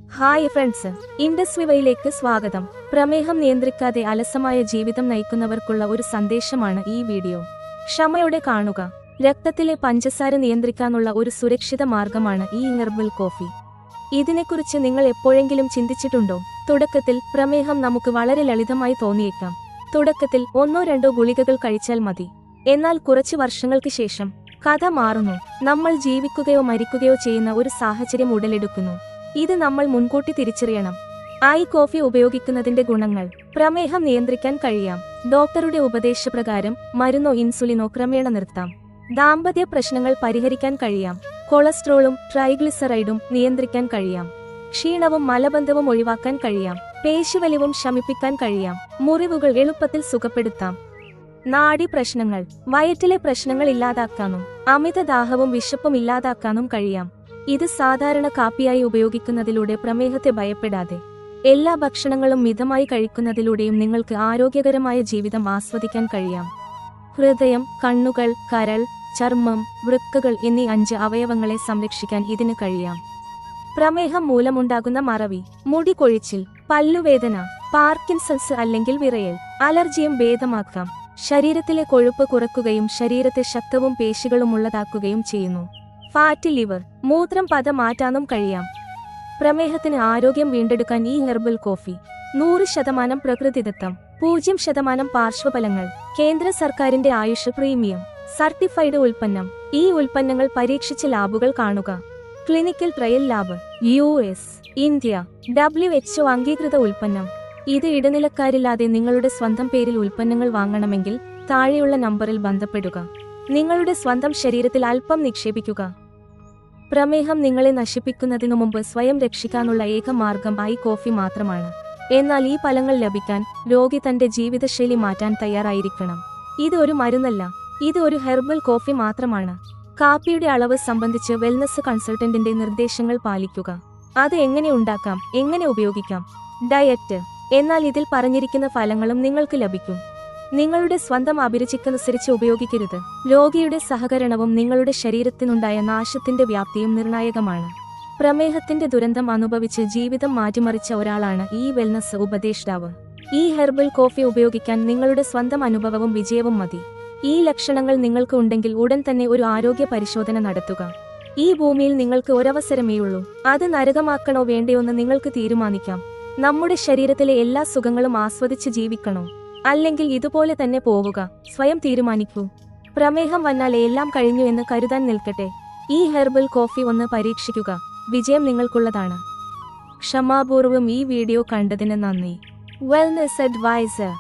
Hi friends, ഇൻഡസ്വിവയിലേക്ക് സ്വാഗതം. പ്രമേഹം നിയന്ത്രിക്കാതെ അലസമായ ജീവിതം നയിക്കുന്നവർക്കുള്ള ഒരു സന്ദേശമാണ് ഈ വീഡിയോ. ക്ഷമയോടെ കാണുക. രക്തത്തിലെ പഞ്ചസാര നിയന്ത്രിക്കാനുള്ള ഒരു സുരക്ഷിത മാർഗമാണ് ഈ ഹെർബൽ കോഫി. ഇതിനെക്കുറിച്ച് നിങ്ങൾ എപ്പോഴെങ്കിലും ചിന്തിച്ചിട്ടുണ്ടോ? തുടക്കത്തിൽ പ്രമേഹം നമുക്ക് വളരെ ലളിതമായി തോന്നിയേക്കാം. തുടക്കത്തിൽ 1-2 ഗുളികകൾ കഴിച്ചാൽ മതി. എന്നാൽ കുറച്ച് വർഷങ്ങൾക്ക് ശേഷം കഥ മാറുന്നു. നമ്മൾ ജീവിക്കുകയോ മരിക്കുകയോ ചെയ്യുന്ന ഒരു സാഹചര്യം ഉടലെടുക്കുന്നു. ഇത് നമ്മൾ മുൻകൂട്ടി തിരിച്ചറിയണം. ഐ കോഫി ഉപയോഗിക്കുന്നതിന്റെ ഗുണങ്ങൾ. പ്രമേഹം നിയന്ത്രിക്കാൻ കഴിയാം. ഡോക്ടറുടെ ഉപദേശപ്രകാരം മരുന്നോ ഇൻസുലിനോ ക്രമേണ നിർത്താം. ദാമ്പത്യ പ്രശ്നങ്ങൾ പരിഹരിക്കാൻ കഴിയാം. കൊളസ്ട്രോളും ട്രൈഗ്ലിസറൈഡും നിയന്ത്രിക്കാൻ കഴിയാം. ക്ഷീണവും മലബന്ധവും ഒഴിവാക്കാൻ കഴിയാം. പേശിവലിവും ശമിപ്പിക്കാൻ കഴിയാം. മുറിവുകൾ എളുപ്പത്തിൽ സുഖപ്പെടുത്താം. നാഡി പ്രശ്നങ്ങൾ. വയറ്റിലെ പ്രശ്നങ്ങൾ ഇല്ലാതാക്കാനും അമിതദാഹവും വിശപ്പും ഇല്ലാതാക്കാനും കഴിയാം. ഇത് സാധാരണ കാപ്പിയായി ഉപയോഗിക്കുന്നതിലൂടെ പ്രമേഹത്തെ ഭയപ്പെടാതെ എല്ലാ ഭക്ഷണങ്ങളും മിതമായി കഴിക്കുന്നതിലൂടെയും നിങ്ങൾക്ക് ആരോഗ്യകരമായ ജീവിതം ആസ്വദിക്കാൻ കഴിയാം. ഹൃദയം, കണ്ണുകൾ, കരൾ, ചർമ്മം, വൃക്കകൾ എന്നീ 5 അവയവങ്ങളെ സംരക്ഷിക്കാൻ ഇതിന് കഴിയാം. പ്രമേഹം മൂലമുണ്ടാകുന്ന മറവി, മുടി കൊഴിച്ചിൽ, പല്ലുവേദന, പാർക്കിൻസൺസ് അല്ലെങ്കിൽ വിറയൽ, അലർജിയും ഭേദമാക്കാം. ശരീരത്തിലെ കൊഴുപ്പ് കുറയ്ക്കുകയും ശരീരത്തെ ശക്തവും പേശികളുമുള്ളതാക്കുകയും ചെയ്യുന്നു. ഫാറ്റി ലിവർ, മൂത്രം പത മാറ്റാനും കഴിയാം. പ്രമേഹത്തിന് ആരോഗ്യം വീണ്ടെടുക്കാൻ ഈ ഹെർബൽ കോഫി. 100% പ്രകൃതിദത്തം, 0% പാർശ്വഫലങ്ങൾ. കേന്ദ്ര സർക്കാരിന്റെ ആയുഷ് പ്രീമിയം സർട്ടിഫൈഡ് ഉൽപ്പന്നം. ഈ ഉൽപ്പന്നങ്ങൾ പരീക്ഷിച്ച ലാബുകൾ കാണുക. Clinical trial lab, US, India, WHO അംഗീകൃത ഉൽപ്പന്നം. ഇത് ഇടനിലക്കാരില്ലാതെ നിങ്ങളുടെ സ്വന്തം പേരിൽ ഉൽപ്പന്നങ്ങൾ വാങ്ങണമെങ്കിൽ താഴെയുള്ള നമ്പറിൽ ബന്ധപ്പെടുക. നിങ്ങളുടെ സ്വന്തം ശരീരത്തിൽ അല്പം നിക്ഷേപിക്കുക. പ്രമേഹം നിങ്ങളെ നശിപ്പിക്കുന്നതിനു മുമ്പ് സ്വയം രക്ഷിക്കാനുള്ള ഏക മാർഗം ഐ കോഫി മാത്രമാണ്. എന്നാൽ ഈ ഫലങ്ങൾ ലഭിക്കാൻ രോഗി തന്റെ ജീവിതശൈലി മാറ്റാൻ തയ്യാറായിരിക്കണം. ഇത് ഒരു മരുന്നല്ല, ഇത് ഒരു ഹെർബൽ കോഫി മാത്രമാണ്. കാപ്പിയുടെ അളവ് സംബന്ധിച്ച് വെൽനസ് കൺസൾട്ടന്റിന്റെ നിർദ്ദേശങ്ങൾ പാലിക്കുക. അത് എങ്ങനെ ഉണ്ടാക്കാം, എങ്ങനെ ഉപയോഗിക്കാം. ഡയറ്റ്. എന്നാൽ ഇതിൽ പറഞ്ഞിരിക്കുന്ന ഫലങ്ങളും നിങ്ങൾക്ക് ലഭിക്കും. നിങ്ങളുടെ സ്വന്തം അഭിരുചിക്കനുസരിച്ച് ഉപയോഗിക്കരുത്. രോഗിയുടെ സഹകരണവും നിങ്ങളുടെ ശരീരത്തിനുണ്ടായ നാശത്തിന്റെ വ്യാപ്തിയും നിർണായകമാണ്. പ്രമേഹത്തിന്റെ ദുരന്തം അനുഭവിച്ച് ജീവിതം മാറ്റിമറിച്ച ഒരാളാണ് ഈ വെൽനസ് ഉപദേഷ്ടാവ്. ഈ ഹെർബൽ കോഫി ഉപയോഗിക്കാൻ നിങ്ങളുടെ സ്വന്തം അനുഭവവും വിജയവും മതി. ഈ ലക്ഷണങ്ങൾ നിങ്ങൾക്ക് ഉണ്ടെങ്കിൽ ഉടൻ തന്നെ ഒരു ആരോഗ്യ പരിശോധന നടത്തുക. ഈ ഭൂമിയിൽ നിങ്ങൾക്ക് ഒരവസരമേയുള്ളൂ. അത് നരകമാക്കണോ വേണ്ടയോന്ന് നിങ്ങൾക്ക് തീരുമാനിക്കാം. നമ്മുടെ ശരീരത്തിലെ എല്ലാ സുഖങ്ങളും ആസ്വദിച്ച് ജീവിക്കണോ, അല്ലെങ്കിൽ ഇതുപോലെ തന്നെ പോവുക? സ്വയം തീരുമാനിക്കൂ. പ്രമേഹം വന്നാൽ എല്ലാം കഴിഞ്ഞു എന്ന് കരുതാൻ നിൽക്കട്ടെ. ഈ ഹെർബൽ കോഫി ഒന്ന് പരീക്ഷിക്കുക. വിജയം നിങ്ങൾക്കുള്ളതാണ്. ക്ഷമാപൂർവ്വം ഈ വീഡിയോ കണ്ടതിന് നന്ദി. Wellness adviser.